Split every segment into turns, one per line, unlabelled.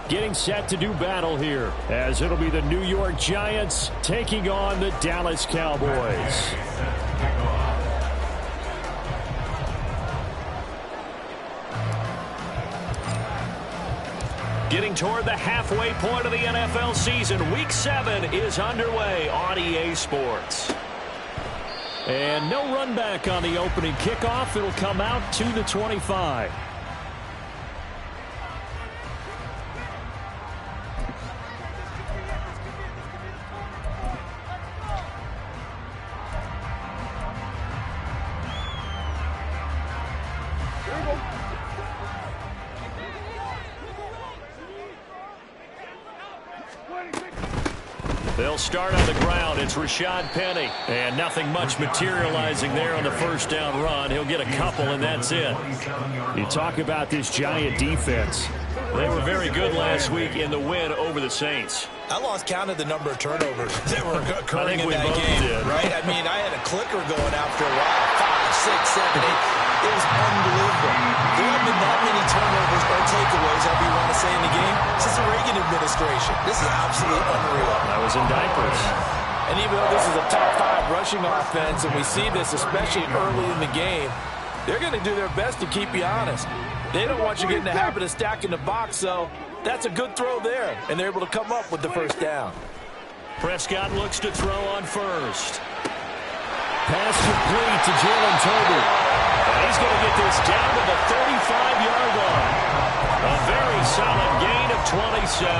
getting set to do battle here, as it'll be the New York Giants taking on the Dallas Cowboys. Getting toward the halfway point of the NFL season, Week 7 is underway on EA Sports. And no run back on the opening kickoff. It'll come out to the 25. They'll start on the ground. It's Rashad Penny. And nothing much materializing there on the first down run. He'll get a couple, and that's it. You talk about this Giant defense. They were very good last week in the win over the Saints.
I lost count of the number of turnovers that were occurring in that game, right? I mean, I had a clicker going after a while. 5, 6, 7, 8. It was unbelievable. There haven't been that many turnovers or takeaways, however you want to say, in the game since the Reagan administration. This is absolutely unreal.
I was in diapers.
And even though this is a top 5 rushing offense, and we see this especially early in the game, they're going to do their best to keep you honest. They don't want you to get in the habit of stacking the box, so that's a good throw there, and they're able to come up with the first down.
Prescott looks to throw on first. Pass complete to Jalen Tolbert. And he's going to get this down to the 35-yard line. A very solid gain of 27.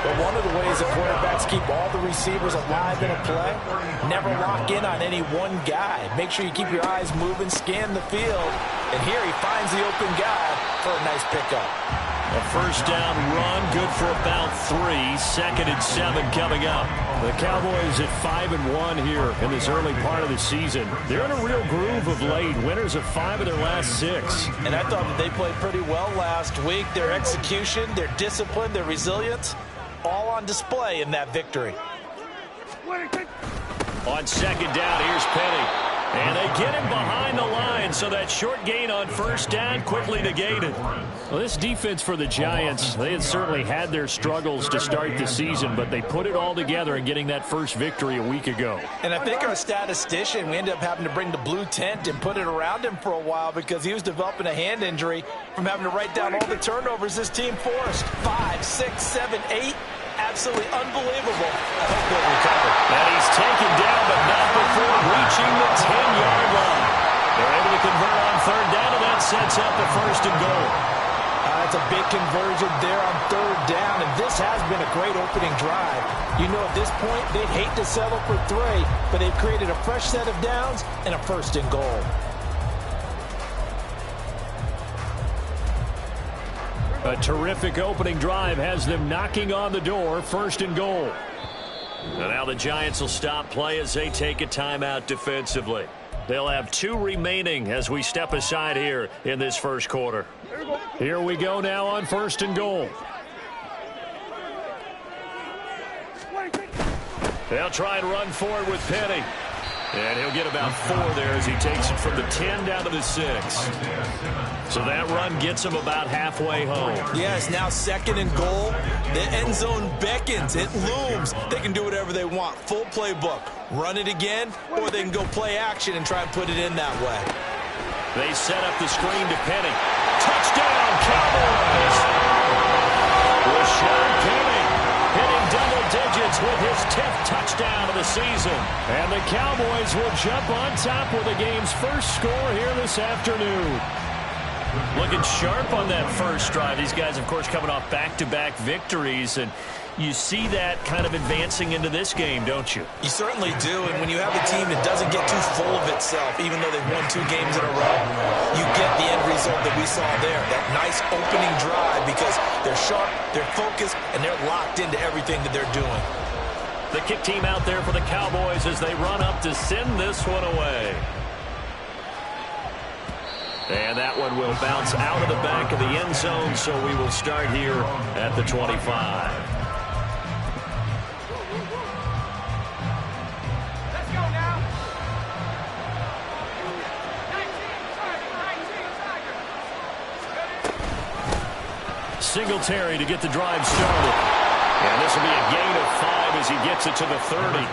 But one of the ways that quarterbacks keep all the receivers alive in a play, never lock in on any one guy. Make sure you keep your eyes moving, scan the field, and here he finds the open guy for a nice pickup.
A first down run, good for about 3. 2nd and 7 coming up. The Cowboys at 5-1 here in this early part of the season. They're in a real groove of late. Winners of 5 of their last 6.
And I thought that they played pretty well last week. Their execution, their discipline, their resilience, all on display in that victory.
On second down, here's Penny. And they get him behind the line, so that short gain on first down quickly negated. Well, this defense for the Giants, they had certainly had their struggles to start the season, but they put it all together in getting that first victory a week ago.
And I think our statistician, we ended up having to bring the blue tent and put it around him for a while because he was developing a hand injury from having to write down all the turnovers this team forced. 5, 6, 7, 8. Absolutely unbelievable. I hope they'll recover.
And he's taken down, but not before reaching the 10-yard line. They're able to convert on third down, and that sets up the 1st and goal.
That's a big conversion there on third down, and this has been a great opening drive. You know, at this point, they'd hate to settle for 3, but they've created a fresh set of downs and a 1st and goal.
A terrific opening drive has them knocking on the door, 1st and goal. And now the Giants will stop play as they take a timeout defensively. They'll have 2 remaining as we step aside here in this first quarter. Here we go now on 1st and goal. They'll try and run forward with Penny. And he'll get about 4 there as he takes it from the 10 down to the 6. So that run gets him about halfway home.
Yes, now 2nd and goal. The end zone beckons. It looms. They can do whatever they want. Full playbook. Run it again, or they can go play action and try and put it in that way.
They set up the screen to Penny. Touchdown, Cowboys! Rashad Penny hitting double digits with his 10th touchdown of the season. And the Cowboys will jump on top with the game's first score here this afternoon. Looking sharp on that first drive. These guys, of course, coming off back-to-back victories, and you see that kind of advancing into this game, don't you?
You certainly do, and when you have a team that doesn't get too full of itself, even though they've won 2 games in a row, you get the end result that we saw there, that nice opening drive, because they're sharp, they're focused, and they're locked into everything that they're doing.
The kick team out there for the Cowboys as they run up to send this one away. And that one will bounce out of the back of the end zone, so we will start here at the 25.
Let's go now.
Singletary to get the drive started. And this will be a gain of 5 as he gets it to the 30.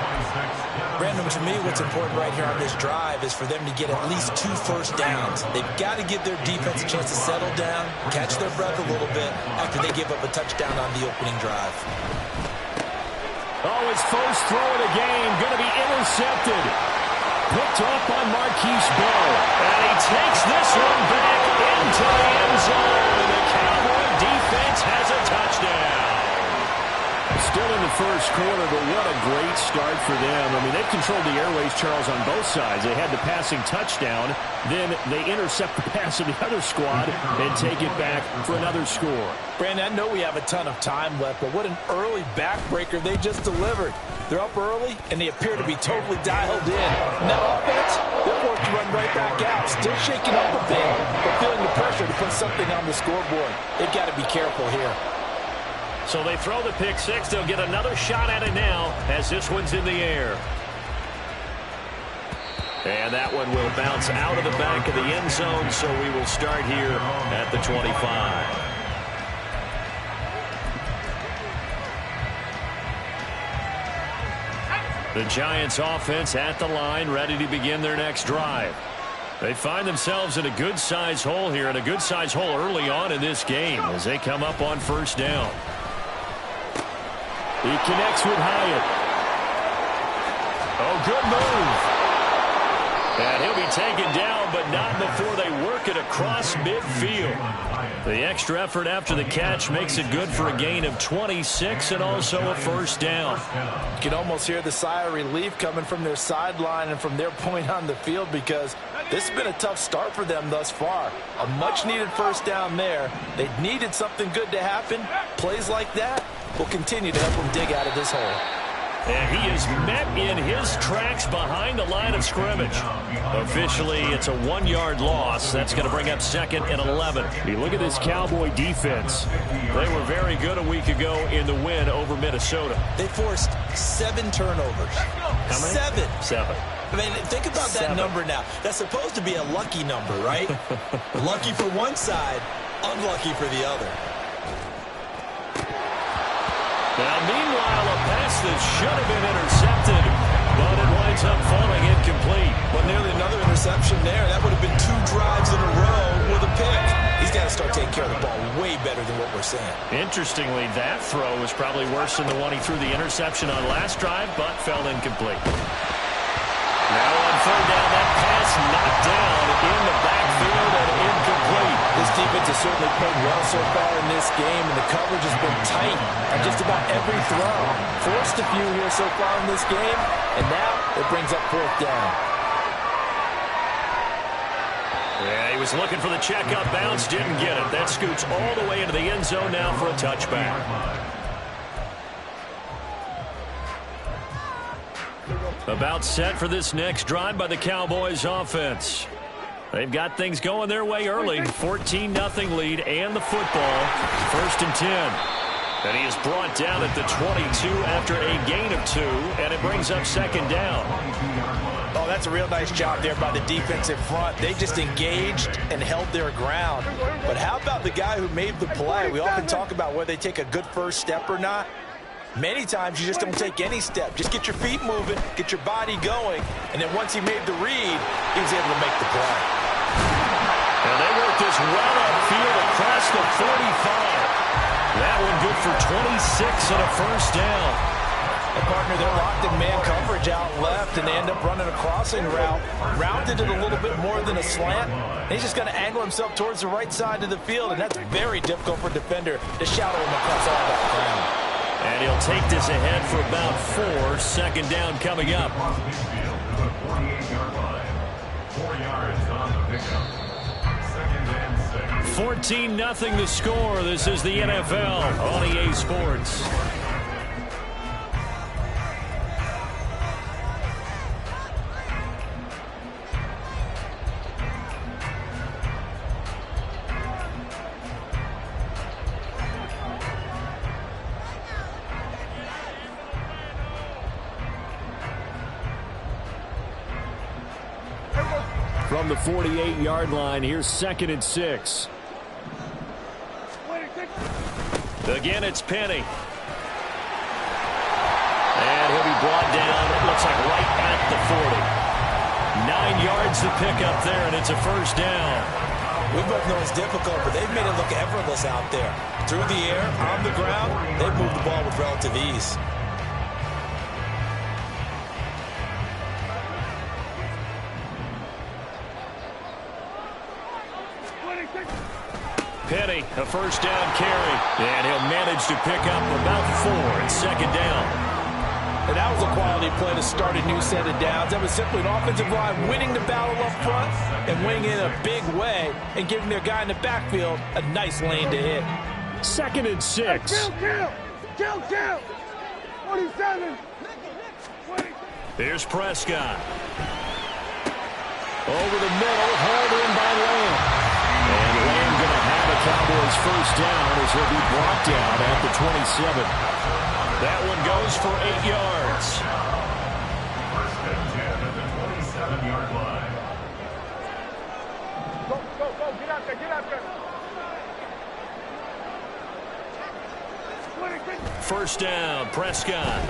Brandon, to me, what's important right here on this drive is for them to get at least 2 first downs. They've got to give their defense a chance to settle down, catch their breath a little bit after they give up a touchdown on the opening drive.
Oh, his first throw of the game going to be intercepted. Picked off by Marquise Bell. And he takes this one back into the end zone. And the Cowboy defense has a touchdown. Still in the first quarter, but what a great start for them. I mean, they've controlled the airways, Charles, on both sides. They had the passing touchdown. Then they intercept the pass of the other squad and take it back for another score.
Brandon, I know we have a ton of time left, but what an early backbreaker they just delivered. They're up early, and they appear to be totally dialed in. And that offense, they're forced to run right back out. Still shaking up a bit, but feeling the pressure to put something on the scoreboard. They've got to be careful here.
So they throw the pick six. They'll get another shot at it now as this one's in the air. And that one will bounce out of the back of the end zone, so we will start here at the 25. The Giants offense at the line, ready to begin their next drive. They find themselves in a good-sized hole here, and a good-sized hole early on in this game as they come up on first down. He connects with Hyatt. Oh, good move. And he'll be taken down, but not before they work it across midfield. The extra effort after the catch makes it good for a gain of 26 and also a first down.
You can almost hear the sigh of relief coming from their sideline and from their point on the field because this has been a tough start for them thus far. A much-needed first down there. They needed something good to happen. Plays like that will continue to help them dig out of this hole.
And he is met in his tracks behind the line of scrimmage. Officially, it's a 1-yard loss. That's going to bring up 2nd and 11. You look at this Cowboy defense. They were very good a week ago in the win over Minnesota.
They forced 7 turnovers.
How many?
7. I mean, think about that number now. That's supposed to be a lucky number, right? Lucky for one side, unlucky for the other.
Now, meanwhile, a pass that should have been intercepted, but it winds up falling incomplete.
Well, nearly another interception there. That would have been 2 drives in a row with a pick. He's got to start taking care of the ball way better than what we're seeing.
Interestingly, that throw was probably worse than the one he threw the interception on last drive, but fell incomplete. Now on third down, that pass knocked down in the backfield and incomplete.
This defense has certainly played well so far in this game, and the coverage has been tight on just about every throw. Forced a few here so far in this game, and now it brings up 4th down.
Yeah, he was looking for the check-up bounce, didn't get it. That scoots all the way into the end zone now for a touchback. About set for this next drive by the Cowboys offense. They've got things going their way early. 14-0 lead and the football. 1st and 10. And he is brought down at the 22 after a gain of 2, and it brings up 2nd down.
Oh, that's a real nice job there by the defensive front. They just engaged and held their ground. But how about the guy who made the play? We often talk about whether they take a good first step or not. Many times you just don't take any step. Just get your feet moving, get your body going, and then once he made the read, he was able to make the play.
And they work this well upfield across the 45. That one good for 26 and a first down.
And partner, they're locked in man coverage out left, and they end up running a crossing route. Rounded it a little bit more than a slant. He's just going to angle himself towards the right side of the field, and that's very difficult for a defender to shadow him across all that ground.
And he'll take this ahead for about 4. 2nd down coming up. 14-0 the score. This is the NFL on EA Sports. From the 48-yard line, here's 2nd and 6. Again, it's Penny. And he'll be brought down, it looks like right at the 40. 9 yards to pick up there, and it's a first down.
We both know it's difficult, but they've made it look effortless out there. Through the air, on the ground, they've moved the ball with relative ease.
Penny, a first down carry. And he'll manage to pick up about 4 and second down.
And that was a quality play to start a new set of downs. That was simply an offensive line winning the battle up front and winning in a big way and giving their guy in the backfield a nice lane to hit.
2nd and 6.
Kill! 47!
Here's Prescott. Over the middle, hauled in by Lamb. And Lamb going to have a Cowboys first down as he'll be brought down at the 27. That one goes for 8 yards.
First and 10 at the 27-yard line.
Go! Get out there!
First down, Prescott. And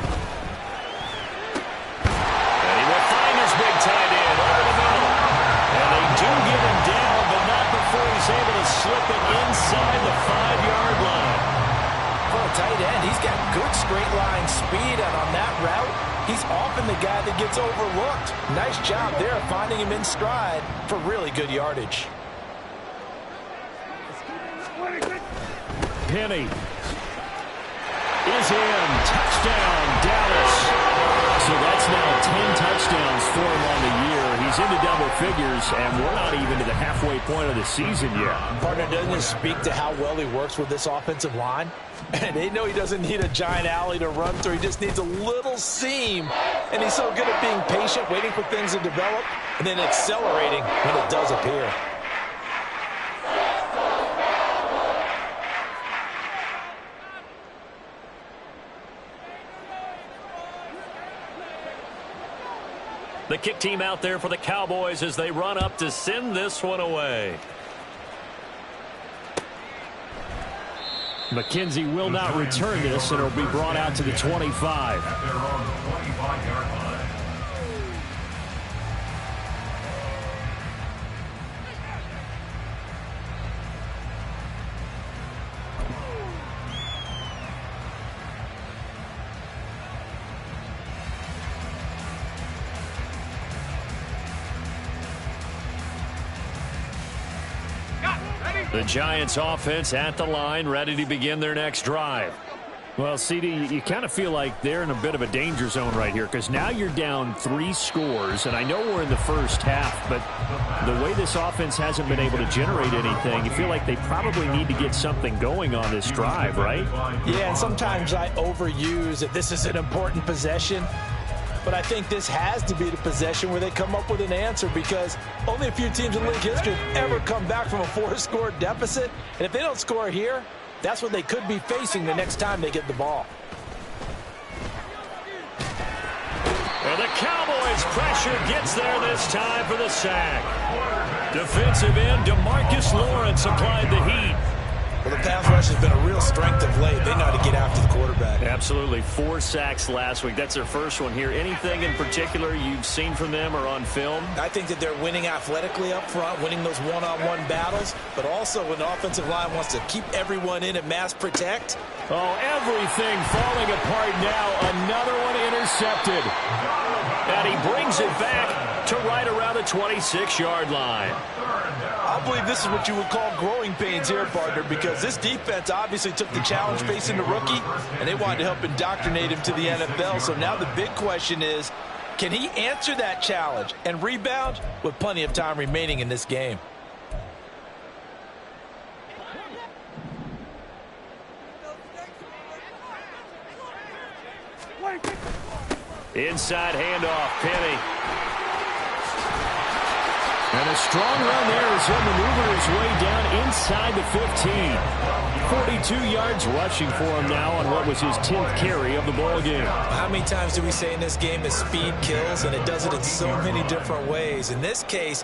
he will find his big tight end over the middle. And they do get him down, but not before he's able to slip it inside the 5-yard line.
For a tight end, he's got good straight line speed, and on that route, he's often the guy that gets overlooked. Nice job there finding him in stride for really good yardage.
Penny is in. Touchdown, Dallas. So that's now 10 touchdowns for him on the year. He's into double figures, and we're not even to the halfway point of the season yet.
Partner, doesn't it speak to how well he works with this offensive line? And they know he doesn't need a giant alley to run through. He just needs a little seam. And he's so good at being patient, waiting for things to develop, and then accelerating when it does appear.
The kick team out there for the Cowboys as they run up to send this one away. McKenzie will not return this, and it'll be brought out to the 25.
At their own 25-yard line.
The Giants offense at the line, ready to begin their next drive. Well, CD, you kind of feel like they're in a bit of a danger zone right here because now you're down 3 scores, and I know we're in the first half, but the way this offense hasn't been able to generate anything, you feel like they probably need to get something going on this drive, right?
Yeah, and sometimes I overuse that this is an important possession. But I think this has to be the possession where they come up with an answer because only a few teams in league history have ever come back from a 4-score deficit. And if they don't score here, that's what they could be facing the next time they get the ball.
Well, the Cowboys' pressure gets there this time for the sack. Defensive end DeMarcus Lawrence applied the heat.
Well, the pass rush has been a real strength of late. They know how to get after the quarterback.
Absolutely. 4 sacks last week. That's their first one here. Anything in particular you've seen from them or on film?
I think that they're winning athletically up front, winning those one-on-one battles, but also when the offensive line wants to keep everyone in and mass protect.
Oh, everything falling apart now. Another one intercepted. And he brings it back to right around the 26-yard line.
I believe this is what you would call growing pains here, partner, because this defense obviously took the challenge facing the rookie, and they wanted to help indoctrinate him to the NFL. So now the big question is, can he answer that challenge and rebound with plenty of time remaining in this game?
Inside handoff, Penny. And a strong run there as he'll maneuver his way down inside the 15. 42 yards rushing for him now on what was his 10th carry of the ball game.
How many times do we say in this game that speed kills, and it does it in so many different ways? In this case,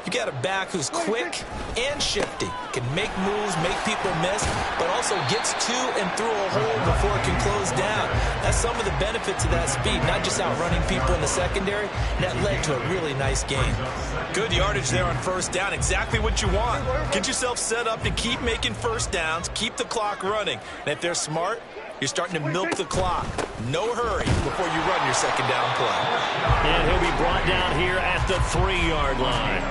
You got a back who's quick and shifty, can make moves, make people miss, but also gets to and through a hole before it can close down. That's some of the benefits of that speed, not just outrunning people in the secondary. And that led to a really nice game. Good yardage there on first down, exactly what you want. Get yourself set up to keep making first downs, keep the clock running. And if they're smart, you're starting to milk the clock. No hurry before you run your second down play.
And he'll be brought down here at the 3-yard line.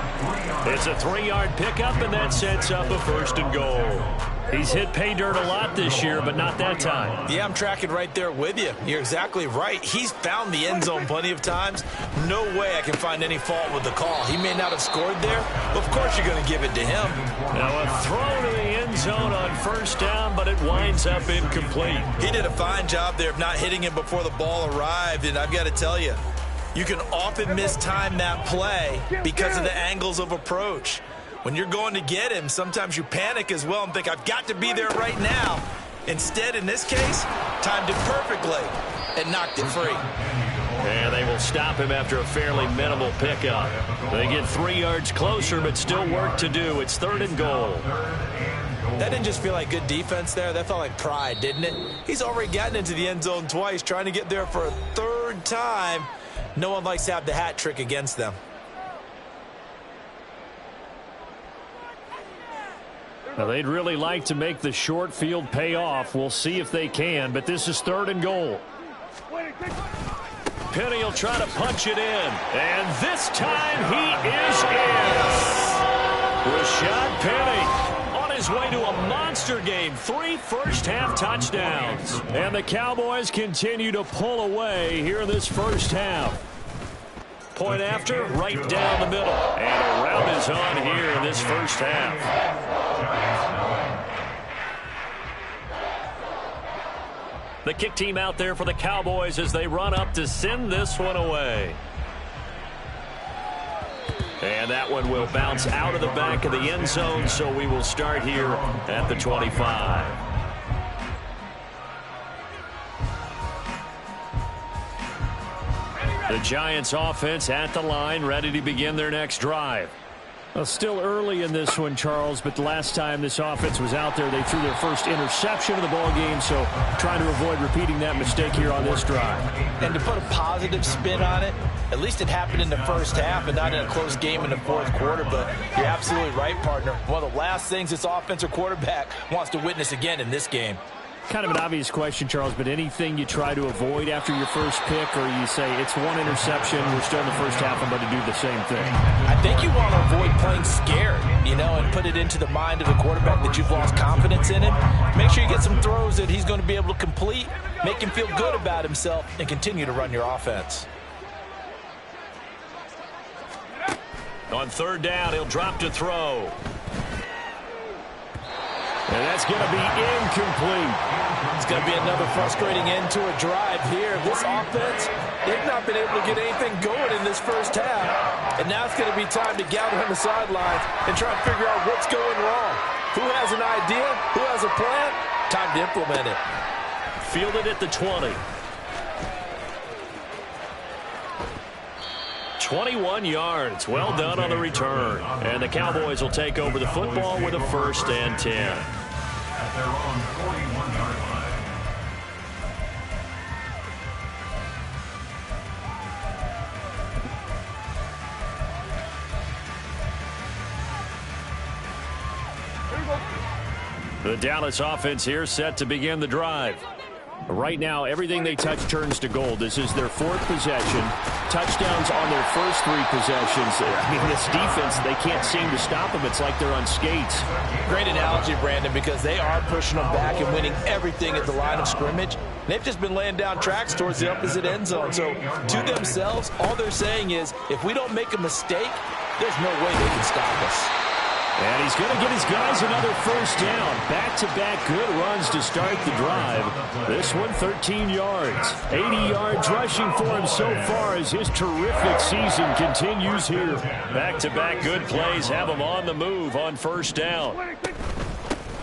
It's a 3-yard pickup, and that sets up a 1st and goal. He's hit pay dirt a lot this year, but not that time.
Yeah, I'm tracking right there with you. You're exactly right. He's found the end zone plenty of times. No way I can find any fault with the call. He may not have scored there, but of course you're going to give it to him.
Now a throw to the end zone on first down, but it winds up incomplete.
He did a fine job there of not hitting him before the ball arrived, and I've got to tell you, you can often mistime that play because of the angles of approach. When you're going to get him, sometimes you panic as well and think, I've got to be there right now. Instead, in this case, timed it perfectly and knocked it free.
And they will stop him after a fairly minimal pickup. They get 3 yards closer, but still work to do. It's 3rd and goal.
That didn't just feel like good defense there. That felt like pride, didn't it? He's already gotten into the end zone twice, trying to get there for a 3rd time. No one likes to have the hat trick against them.
Now, they'd really like to make the short field pay off. We'll see if they can, but this is 3rd and goal. Penny will try to punch it in, and this time he is in. Rashad Penny on his way to a monster game. 3 first-half touchdowns. And the Cowboys continue to pull away here in this first half. Point after, right down the middle. And a rout is on here in this first half. The kick team out there for the Cowboys as they run up to send this one away. And that one will bounce out of the back of the end zone, so we will start here at the 25. The Giants offense at the line, ready to begin their next drive. Well, still early in this one, Charles, but the last time this offense was out there, they threw their first interception of the ball game, so trying to avoid repeating that mistake here on this drive.
And to put a positive spin on it, at least it happened in the first half and not in a close game in the 4th quarter, but you're absolutely right, partner. One of the last things this offensive quarterback wants to witness again in this game.
Kind of an obvious question, Charles, but anything you try to avoid after your first pick, or you say it's 1 interception, we're still in the first half, I'm going to do the same thing?
I think you want to avoid playing scared, and put it into the mind of the quarterback that you've lost confidence in him. Make sure you get some throws that he's going to be able to complete, make him feel good about himself, and continue to run your offense.
On 3rd down, he'll drop to throw. And that's going to be incomplete.
It's going to be another frustrating end to a drive here. This offense, they've not been able to get anything going in this first half. And now it's going to be time to gather on the sidelines and try and figure out what's going wrong. Who has an idea? Who has a plan? Time to implement it.
Fielded at the 20. 21 yards. Well done on the return. And the Cowboys will take over the football with a 1st and 10.
At their own 41-yard line.
The Dallas offense here set to begin the drive. Right now, everything they touch turns to gold. This is their 4th possession. Touchdowns on their first 3 possessions. I mean, this defense, they can't seem to stop them. It's like they're on skates.
Great analogy, Brandon, because they are pushing them back and winning everything at the line of scrimmage. They've just been laying down tracks towards the opposite end zone. So, to themselves, all they're saying is, if we don't make a mistake, there's no way they can stop us.
And he's going to get his guys another first down. Back-to-back good runs to start the drive. This one 13 yards. 80 yards rushing for him so far as his terrific season continues here. Back-to-back good plays have him on the move on first down.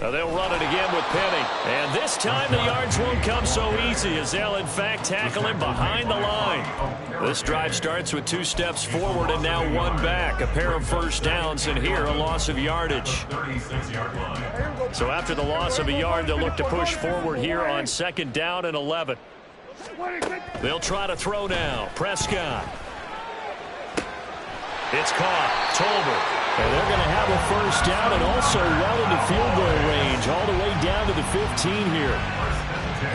Now they'll run it again with Penny. And this time the yards won't come so easy as they'll, in fact, tackle him behind the line. This drive starts with 2 steps forward and now 1 back. A pair of first downs, and here a loss of yardage. So after the loss of a yard, they'll look to push forward here on 2nd down and 11. They'll try to throw now. Prescott. It's caught. Tolbert. And they're going to have a first down and also well into field goal range, all the way down to the 15 here.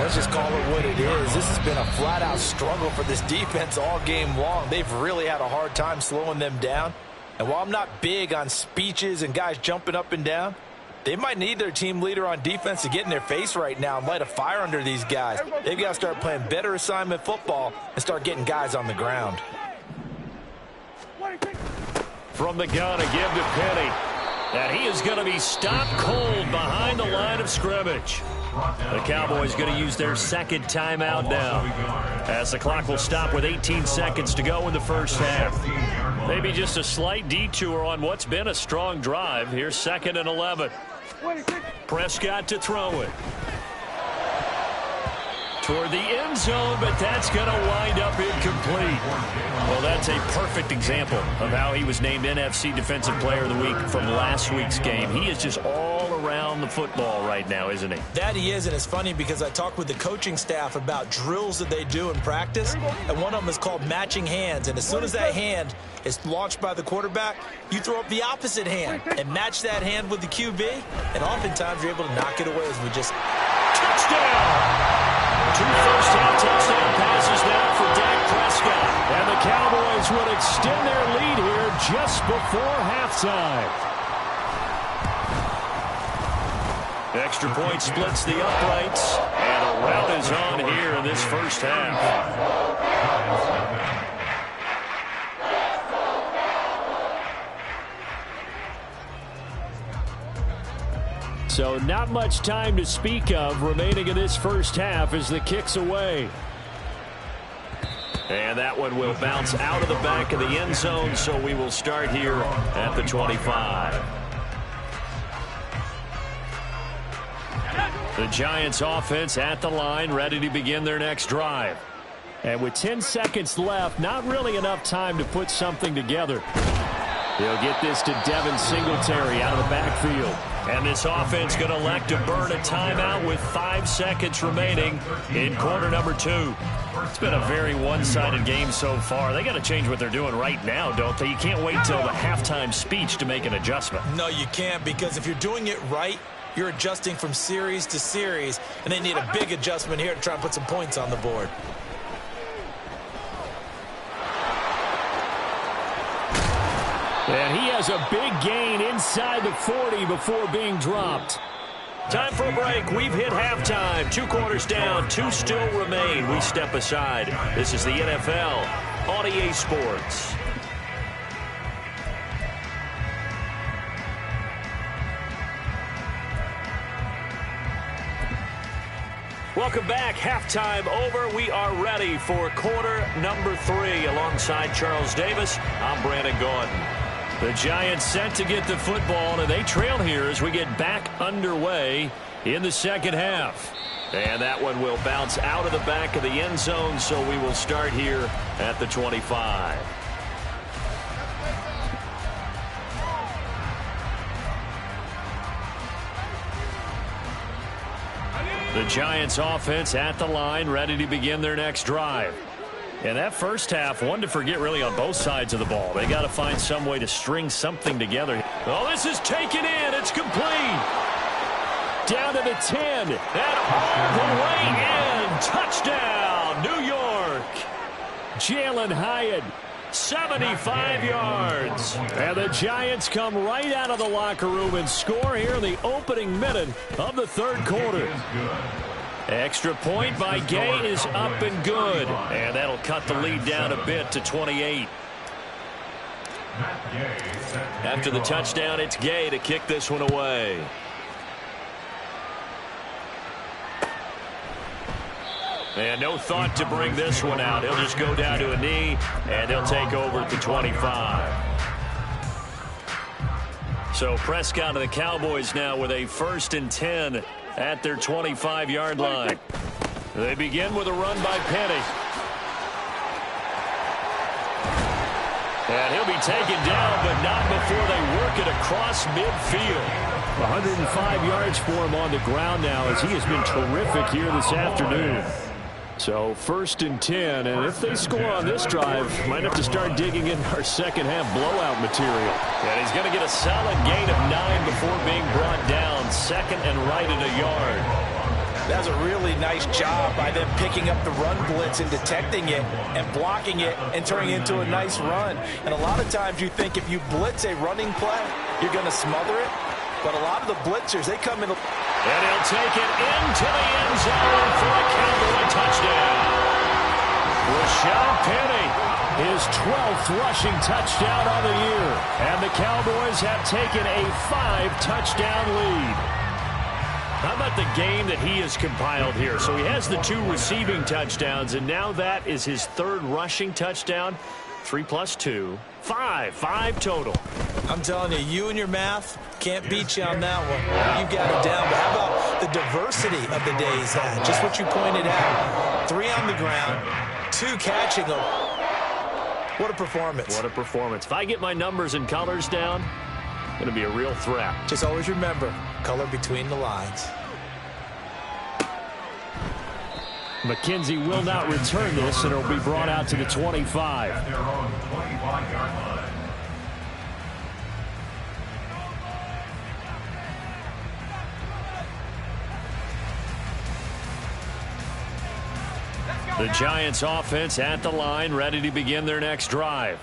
Let's just call it what it is. This has been a flat-out struggle for this defense all game long. They've really had a hard time slowing them down. And while I'm not big on speeches and guys jumping up and down, they might need their team leader on defense to get in their face right now and light a fire under these guys. They've got to start playing better assignment football and start getting guys on the ground.
From the gun, a give to Penny. And he is going to be stopped cold behind the line of scrimmage. The Cowboys going to use their 2nd timeout now, as the clock will stop with 18 seconds to go in the first half. Maybe just a slight detour on what's been a strong drive. Here's 2nd and 11. Prescott to throw it. Toward the end zone, but that's going to wind up incomplete. Well, that's a perfect example of how he was named NFC Defensive Player of the Week from last week's game. He is just all around the football right now, isn't he?
That he is, and it's funny because I talked with the coaching staff about drills that they do in practice, and one of them is called matching hands. And as soon as that hand is launched by the quarterback, you throw up the opposite hand and match that hand with the QB, and oftentimes you're able to knock it away as we just...
Touchdown! 2 first-half touchdown passes now for Dak Prescott. And the Cowboys would extend their lead here just before halftime. Extra point splits the uprights. And a rout is on here in this first half. So not much time to speak of remaining in this first half as the kick's away. And that one will bounce out of the back of the end zone, so we will start here at the 25. The Giants offense at the line, ready to begin their next drive. And with 10 seconds left, not really enough time to put something together. They'll get this to Devin Singletary out of the backfield. And this offense going to elect to burn a timeout with 5 seconds remaining in quarter number 2. It's been a very one-sided game so far. They got to change what they're doing right now, don't they? You can't wait till the halftime speech to make an adjustment.
No, you can't, because if you're doing it right, you're adjusting from series to series, and they need a big adjustment here to try and put some points on the board.
And he has a big gain inside the 40 before being dropped. Time for a break. We've hit halftime. 2 quarters down. 2 still remain. We step aside. This is the NFL on EA Sports. Welcome back. Halftime over. We are ready for quarter number 3. Alongside Charles Davis, I'm Brandon Gordon. The Giants set to get the football, and they trail here as we get back underway in the second half. And that one will bounce out of the back of the end zone, so we will start here at the 25. The Giants offense at the line, ready to begin their next drive. And that first half, one to forget really on both sides of the ball. They got to find some way to string something together. Oh, this is taken in. It's complete. Down to the 10. And all the way in. Touchdown, New York. Jalen Hyatt, 75 yards. And the Giants come right out of the locker room and score here in the opening minute of the third quarter. Extra point by Gay is up and good. And that'll cut the lead down a bit to 28. After the touchdown, it's Gay to kick this one away. And no thought to bring this one out. He'll just go down to a knee, and he'll take over at the 25. So So Prescott and the Cowboys now with a 1st and 10 at their 25-yard line. They begin with a run by Penny. And he'll be taken down, but not before they work it across midfield. 105 yards for him on the ground now as he has been terrific here this afternoon. So 1st and 10, and if they score on this drive, might have to start digging in our second half blowout material. And he's going to get a solid gain of 9 before being brought down. 2nd and right at a yard.
That's a really nice job by them picking up the run blitz and detecting it and blocking it and turning it into a nice run. And a lot of times you think if you blitz a running play, you're going to smother it. But a lot of the blitzers, they come in.
And he'll take it into the end zone for a Cowboy touchdown. Rashad Penny, his 12th rushing touchdown on the year. And the Cowboys have taken a 5-touchdown lead. How about the game that he has compiled here? So he has the 2 receiving touchdowns, and now that is his 3rd rushing touchdown. 3 plus 2, 5 total.
I'm telling you, you and your math can't beat you on that one. You got it down. But how about the diversity of the day he's had? Just what you pointed out. 3 on the ground, 2 catching them. What a performance.
What a performance. If I get my numbers and colors down, going to be a real threat.
Just always remember, color between the lines.
McKenzie will not return this, and it'll be brought out to the 25.
Their own 25-yard line.
The Giants offense at the line, ready to begin their next drive.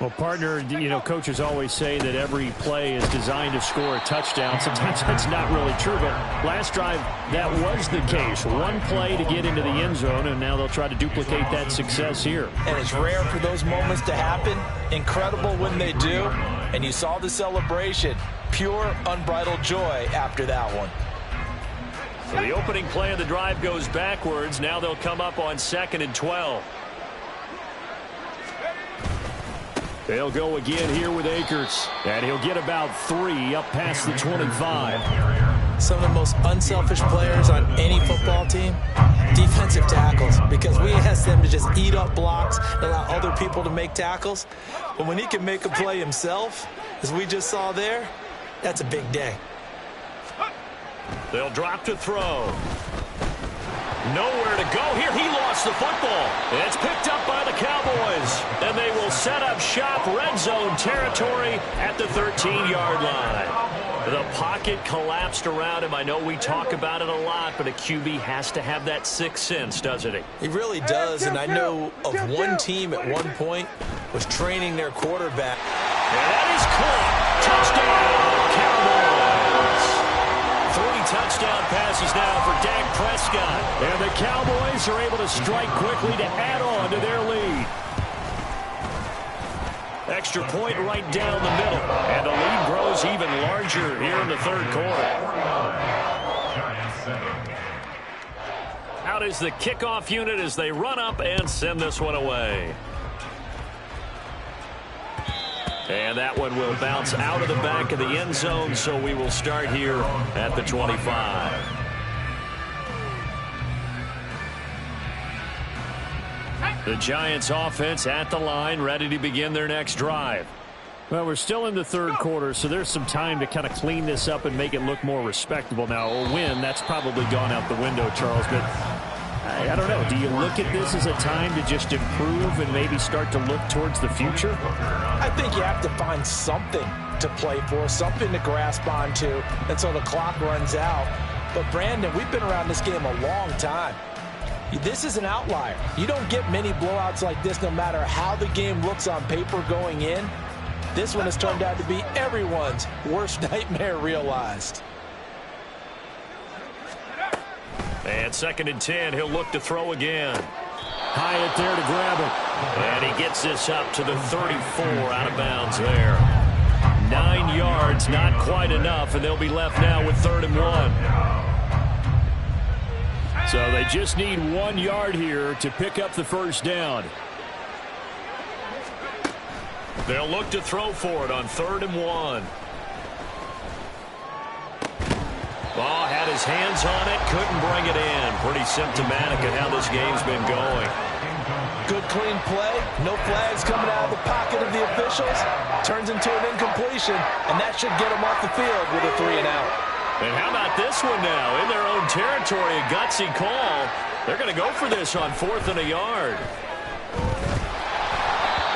Well, partner, you know, coaches always say that every play is designed to score a touchdown. Sometimes that's not really true, but last drive, that was the case. 1 play to get into the end zone, and now they'll try to duplicate that success here.
And it's rare for those moments to happen. Incredible when they do. And you saw the celebration. Pure, unbridled joy after that one.
So the opening play of the drive goes backwards. Now they'll come up on 2nd and 12. They'll go again here with Akers. And he'll get about 3 up past the 25.
Some of the most unselfish players on any football team, defensive tackles, because we ask them to just eat up blocks and allow other people to make tackles. But when he can make a play himself, as we just saw there, that's a big day.
They'll drop to throw. Nowhere to go here. He lost the football. It's picked up by the Cowboys. And they will set up shop, red zone territory at the 13-yard line. The pocket collapsed around him. I know we talk about it a lot, but a QB has to have that 6th sense, doesn't he?
He really does, and I know of one team at one point was training their quarterback.
And that is caught. Touchdown, Cowboys. 3 touchdown passes now for Dak Prescott. And the Cowboys are able to strike quickly to add on to their lead. Extra point right down the middle. And the lead grows even larger here in the 3rd quarter. Out is the kickoff unit as they run up and send this one away. And that one will bounce out of the back of the end zone, so we will start here at the 25. The Giants offense at the line, ready to begin their next drive. Well, we're still in the 3rd quarter, so there's some time to kind of clean this up and make it look more respectable. Now, a win, that's probably gone out the window, Charles, but I don't know. Do you look at this as a time to just improve and maybe start to look towards the future?
I think you have to find something to play for, something to grasp onto until the clock runs out. But, Brandon, we've been around this game a long time. This is an outlier. You don't get many blowouts like this no matter how the game looks on paper going in. This one has turned out to be everyone's worst nightmare realized.
And 2nd and 10, he'll look to throw again. Hyatt there to grab it. And he gets this up to the 34, out of bounds there. 9 yards, not quite enough, and they'll be left now with 3rd and 1. So they just need 1 yard here to pick up the 1st down. They'll look to throw for it on 3rd and 1. Oh, had his hands on it, couldn't bring it in. Pretty symptomatic of how this game's been going.
Good clean play, no flags coming out of the pocket of the officials. Turns into an incompletion, and that should get them off the field with a 3 and out.
And how about this one now? In their own territory, a gutsy call. They're going to go for this on 4th and a yard.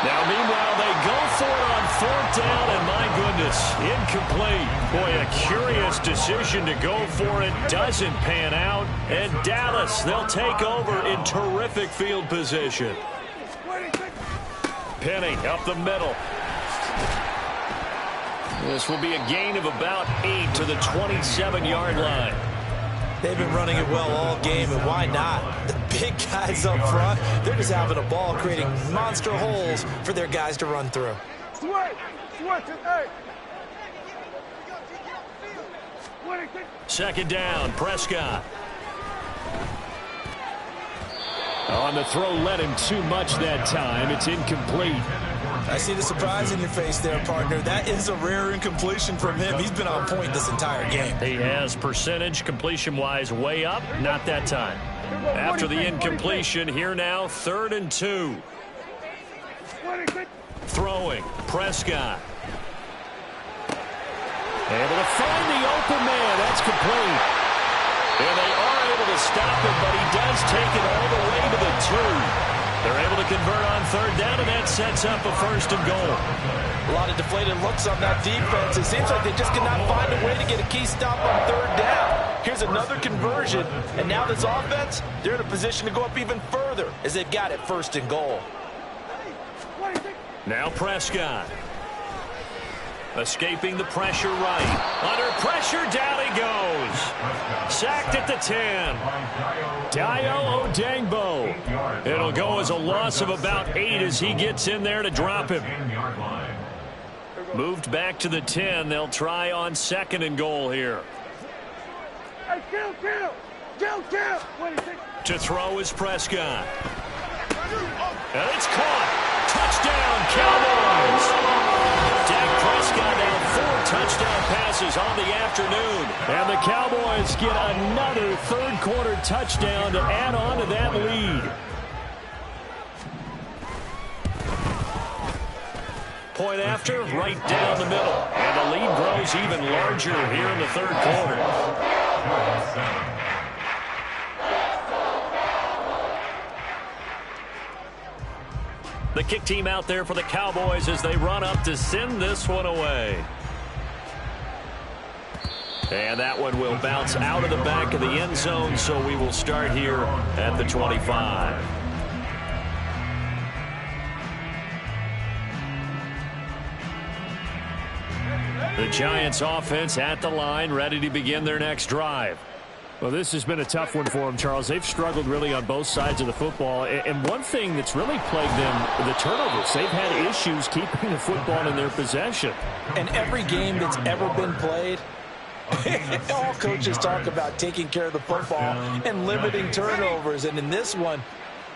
Now, meanwhile, they go for it on 4th down, and my goodness, incomplete. Boy, a curious decision to go for it. Doesn't pan out. And Dallas, they'll take over in terrific field position. Penny up the middle. This will be a gain of about 8 to the 27-yard line.
They've been running it well all game, and why not? The big guys up front, they're just having a ball, creating monster holes for their guys to run through.
Second down, Prescott. On the throw, led him too much that time. It's incomplete.
I see the surprise in your face there, partner. That is a rare incompletion from him. He's been on point this entire game.
He has percentage completion-wise way up. Not that time. After the incompletion, here now, 3rd and 2. Throwing, Prescott. Able to find the open man. That's complete. And they are able to stop him, but he does take it all the way to the 2. They're able to convert on 3rd down, and that sets up a 1st and goal.
A lot of deflated looks on that defense. It seems like they just cannot find a way to get a key stop on 3rd down. Here's another conversion, and now this offense, they're in a position to go up even further as they've got it 1st and goal.
Now Prescott. Escaping the pressure right. Under pressure, down he goes. Sacked at the 10. Dio Odangbo. It'll go as a loss of about 8 as he gets in there to drop him. Moved back to the 10. They'll try on 2nd and goal here. To throw is Prescott. And it's caught. Touchdown, Cowboys. Dak Prescott now 4 touchdown passes on the afternoon. And the Cowboys get another 3rd quarter touchdown to add on to that lead. Point after, right down the middle. And the lead grows even larger here in the 3rd quarter. The kick team out there for the Cowboys as they run up to send this one away. And that one will bounce out of the back of the end zone, so we will start here at the 25. The Giants offense at the line, ready to begin their next drive. Well, this has been a tough one for them, Charles. They've struggled really on both sides of the football. And one thing that's really plagued them, the turnovers. They've had issues keeping the football in their possession.
And every game that's ever been played, all coaches talk about taking care of the football and limiting turnovers. And in this one,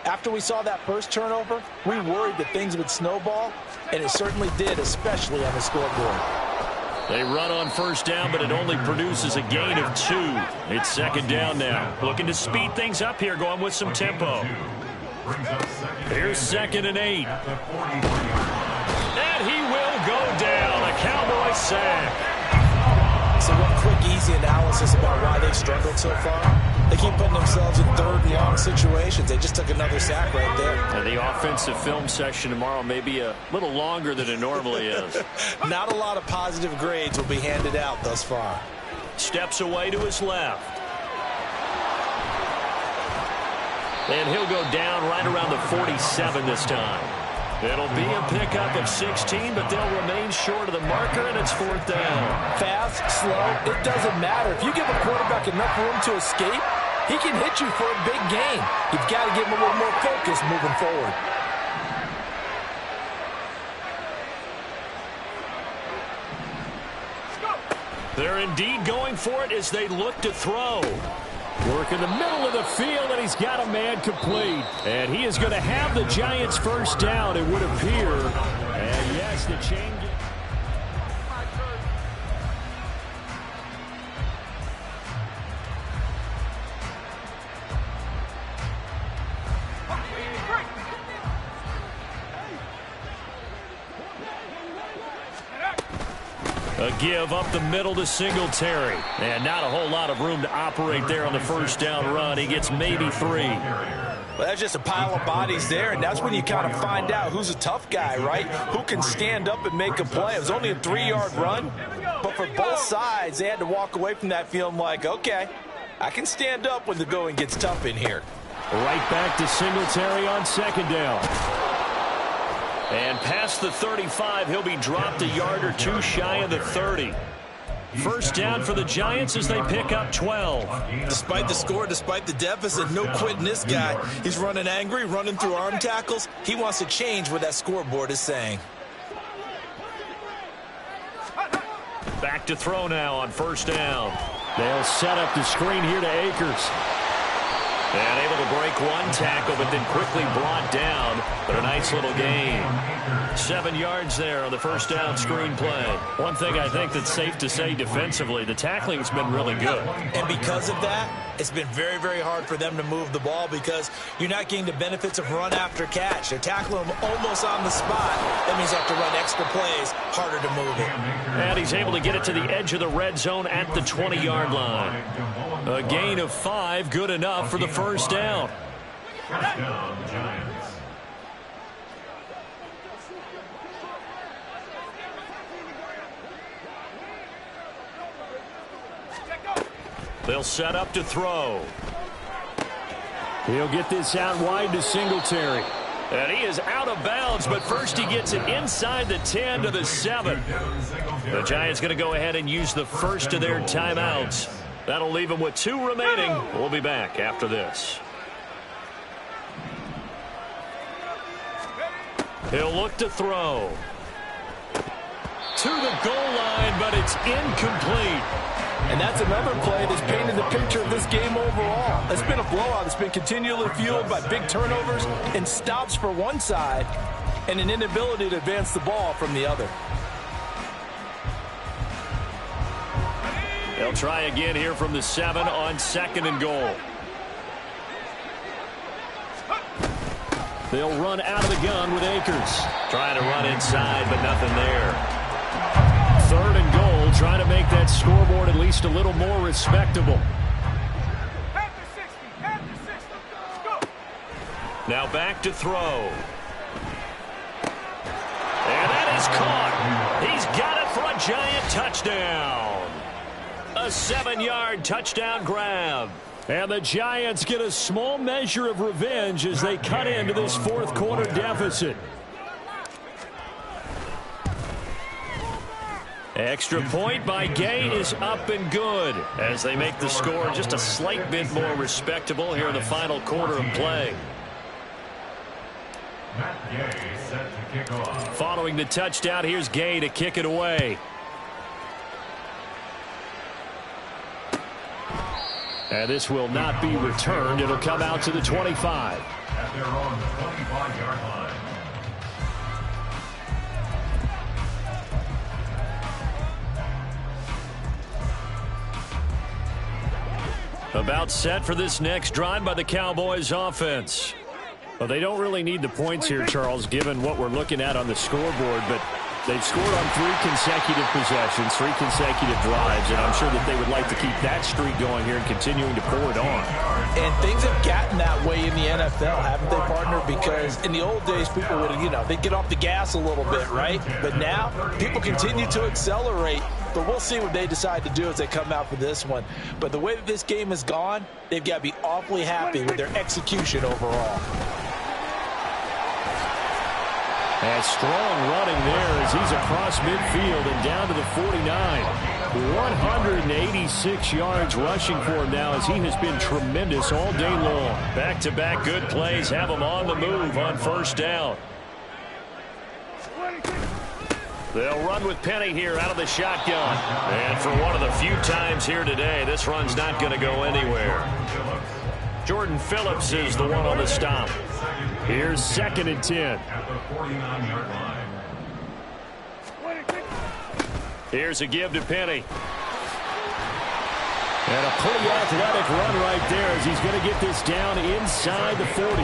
after we saw that first turnover, we worried that things would snowball, and it certainly did, especially on the scoreboard.
They run on 1st down, but it only produces a gain of 2. It's 2nd down now. Looking to speed things up here, going with some tempo. Here's 2nd and 8. And he will go down. A Cowboy sack.
So one quick, easy analysis about why they've struggled so far. They keep putting themselves in 3rd and long situations. They just took another sack right there.
And the offensive film section tomorrow may be a little longer than it normally is.
Not a lot of positive grades will be handed out thus far.
Steps away to his left. And he'll go down right around the 47 this time. It'll be a pickup of 16, but they'll remain short of the marker, and it's 4th down.
Fast, slow, it doesn't matter. If you give a quarterback enough room to escape, he can hit you for a big gain. You've got to give him a little more focus moving forward.
They're indeed going for it as they look to throw. Work in the middle of the field, and he's got a man complete. And he is going to have the Giants' 1st down, it would appear. And yes, the chain A give up the middle to Singletary. And not a whole lot of room to operate there on the first down run. He gets maybe 3.
Well, that's just a pile of bodies there, and that's when you kind of find out who's a tough guy, right? Who can stand up and make a play. It was only a 3-yard run, but for both sides, they had to walk away from that feeling like, okay, I can stand up when the going gets tough in here.
Right back to Singletary on second down. And past the 35, he'll be dropped a yard or two shy of the 30. First down for the Giants as they pick up 12.
Despite the score, despite the deficit, no quitting this guy. He's running angry, running through arm tackles. He wants to change what that scoreboard is saying.
Back to throw now on first down. They'll set up the screen here to Akers. And able to break one tackle, but then quickly brought down. But a nice little gain. 7 yards there on the first down screen play. One thing I think that's safe to say defensively, the tackling's been really good.
And because of that, it's been very, very hard for them to move the ball because you're not getting the benefits of run after catch. They're tackling them almost on the spot. That means you have to run extra plays, harder to move it.
And he's able to get it to the edge of the red zone at the 20-yard line. A gain of 5, good enough for the first down.
First down, Giants.
They'll set up to throw. He'll get this out wide to Singletary. And he is out of bounds, but first he gets it inside the 10 to the 7. The Giants going to go ahead and use the first of their timeouts. That'll leave them with 2 remaining. We'll be back after this. He'll look to throw. To the goal line, but it's incomplete.
And that's another play that's painted the picture of this game overall. It's been a blowout. It's been continually fueled by big turnovers and stops for one side and an inability to advance the ball from the other.
They'll try again here from the 7 on second and goal. They'll run out of the gun with Akers. Trying to run inside, but nothing there. Third and goal, trying to make that scoreboard at least a little more respectable. Now back to throw. And that is caught. He's got it for a Giant touchdown. A 7-yard touchdown grab. And the Giants get a small measure of revenge as they cut into this fourth quarter deficit. Extra point by Gay is up and good as they make the score just a slight bit more respectable here in the final quarter of play.
Matt Gay set to kick off.
Following the touchdown, here's Gay to kick it away. And this will not be returned. It'll come out to the 25.
At their own 25-yard line.
About set for this next drive by the Cowboys offense. Well, they don't really need the points here, Charles, given what we're looking at on the scoreboard, but they've scored on 3 consecutive possessions, 3 consecutive drives, and I'm sure that they would like to keep that streak going here and continuing to pour it on.
And things have gotten that way in the NFL, haven't they, partner? Because in the old days, people would, they'd get off the gas a little bit, right? But now, people continue to accelerate. But we'll see what they decide to do as they come out for this one. But the way that this game has gone, they've got to be awfully happy with their execution overall.
And strong running there as he's across midfield and down to the 49. 186 yards rushing for him now as he has been tremendous all day long. Back-to-back good plays have him on the move on first down. They'll run with Penny here out of the shotgun. And for one of the few times here today, this run's not going to go anywhere. Jordan Phillips is the one on the stop. Here's 2nd and 10.
At the 49-yard line.
Here's a give to Penny. And a pretty athletic run right there as he's going to get this down inside the 40.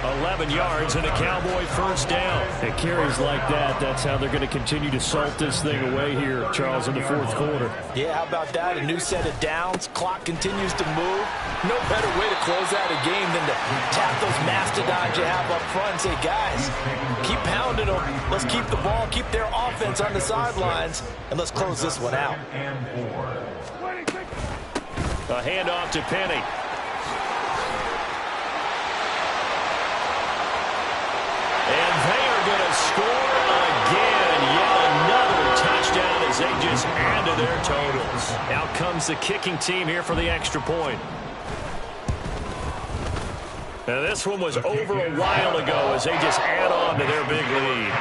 11 yards and a Cowboy first down. It carries like that. That's how they're going to continue to salt this thing away here, Charles, in the fourth quarter.
Yeah, how about that? A new set of downs. Clock continues to move. No better way to close out a game than to tap those mastodons you have up front and say, guys, keep pounding them. Let's keep the ball, keep their offense on the sidelines, and let's close this one out.
A handoff to Penny. And they are going to score again. Yet another touchdown as they just add to their totals. Out comes the kicking team here for the extra point. Now this one was over a while ago as they just add on to their big lead.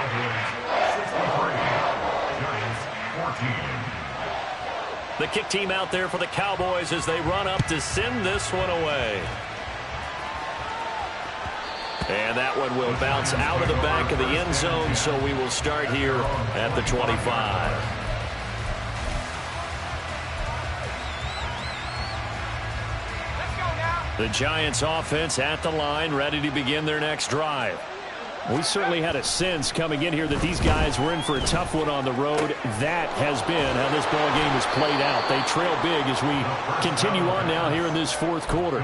The kick team out there for the Cowboys as they run up to send this one away. And that one will bounce out of the back of the end zone, so we will start here at the 25. The Giants offense at the line, ready to begin their next drive. We certainly had a sense coming in here that these guys were in for a tough one on the road. That has been how this ball game has played out. They trail big as we continue on now here in this fourth quarter.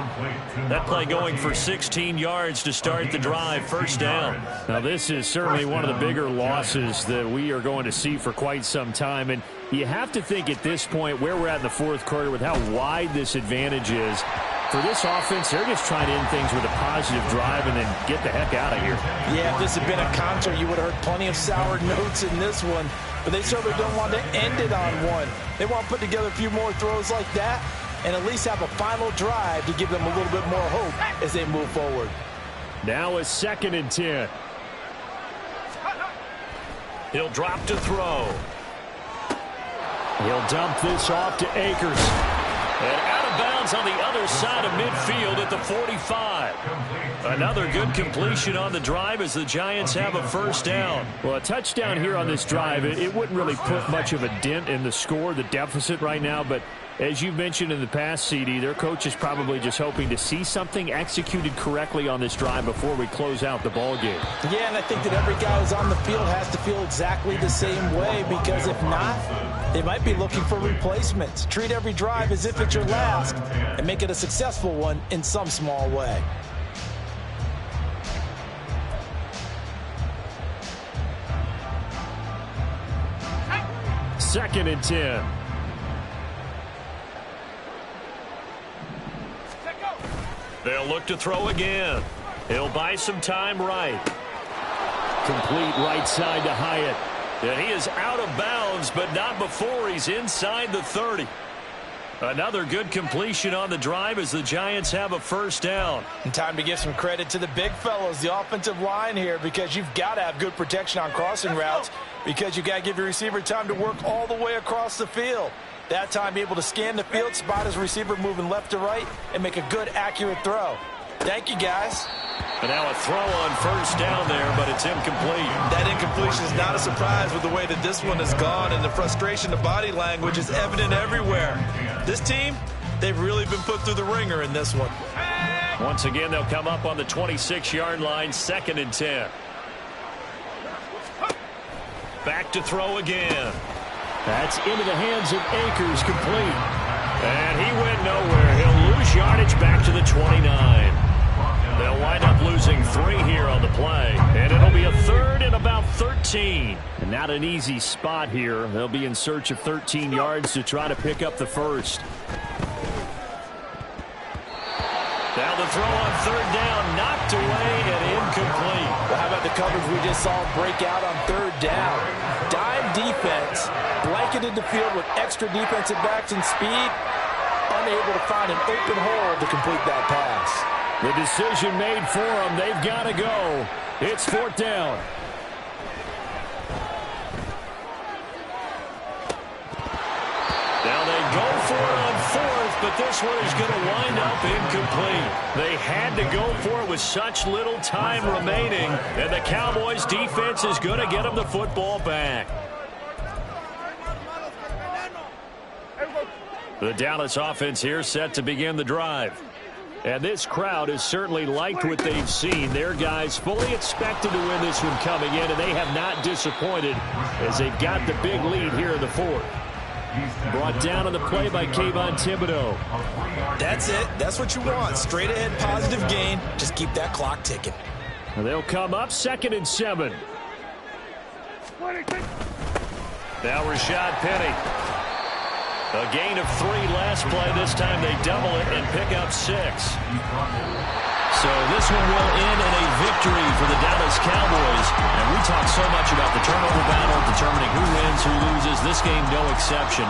That play going for 16 yards to start the drive, first down. Now this is certainly one of the bigger losses that we are going to see for quite some time. And you have to think at this point where we're at in the fourth quarter with how wide this advantage is. For this offense, they're just trying to end things with a positive drive and then get the heck out of here.
Yeah, if this had been a concert, you would have heard plenty of sour notes in this one. But they certainly don't want to end it on one. They want to put together a few more throws like that and at least have a final drive to give them a little bit more hope as they move forward.
Now a 2nd and 10. He'll drop to throw. He'll dump this off to Akers. And out of bounds on the other side of midfield at the 45. Another good completion on the drive as the Giants have a first down. Well, a touchdown here on this drive, it wouldn't really put much of a dent in the score, the deficit right now. But as you mentioned in the past, CD, their coach is probably just hoping to see something executed correctly on this drive before we close out the ball game.
Yeah, and I think that every guy who's on the field has to feel exactly the same way, because if not, they might be looking for replacements. Treat every drive as if it's your last and make it a successful one in some small way.
Second and 10. They'll look to throw again. He'll buy some time right. Complete right side to Hyatt. And he is out of bounds, but not before he's inside the 30. Another good completion on the drive as the Giants have a first down.
And time to give some credit to the big fellows, the offensive line here, because you've got to have good protection on crossing routes, because you've got to give your receiver time to work all the way across the field. That time, be able to scan the field, spot his receiver moving left to right, and make a good, accurate throw. Thank you, guys.
And now a throw on first down there, but it's incomplete.
That incompletion is not a surprise with the way that this one has gone, and the frustration, the body language is evident everywhere. This team, they've really been put through the ringer in this one.
Once again, they'll come up on the 26-yard line, 2nd and 10. Back to throw again. That's into the hands of Akers, complete. And he went nowhere. He'll lose yardage back to the 29. They'll wind up losing 3 here on the play. And it'll be a 3rd and about 13. And not an easy spot here. They'll be in search of 13 yards to try to pick up the first. Now the throw on 3rd down, knocked away and incomplete.
Well, how about the coverage we just saw break out on 3rd down? Dime defense, blanketed the field with extra defensive backs and speed, unable to find an open hole to complete that pass.
The decision made for them. They've got to go. It's 4th down. Now they go for it on 4th, but this one is going to wind up incomplete. They had to go for it with such little time remaining, and the Cowboys defense is going to get them the football back. The Dallas offense here set to begin the drive. And this crowd has certainly liked what they've seen. Their guys fully expected to win this one coming in, and they have not disappointed as they've got the big lead here in the fourth. Brought down on the play by Kayvon Thibodeau.
That's it. That's what you want. Straight ahead positive gain. Just keep that clock ticking.
And they'll come up 2nd and 7. Now Rashad Penny. A gain of 3 last play. This time they double it and pick up 6. So this one will end in a victory for the Dallas Cowboys. And we talk so much about the turnover battle, determining who wins, who loses. This game, no exception.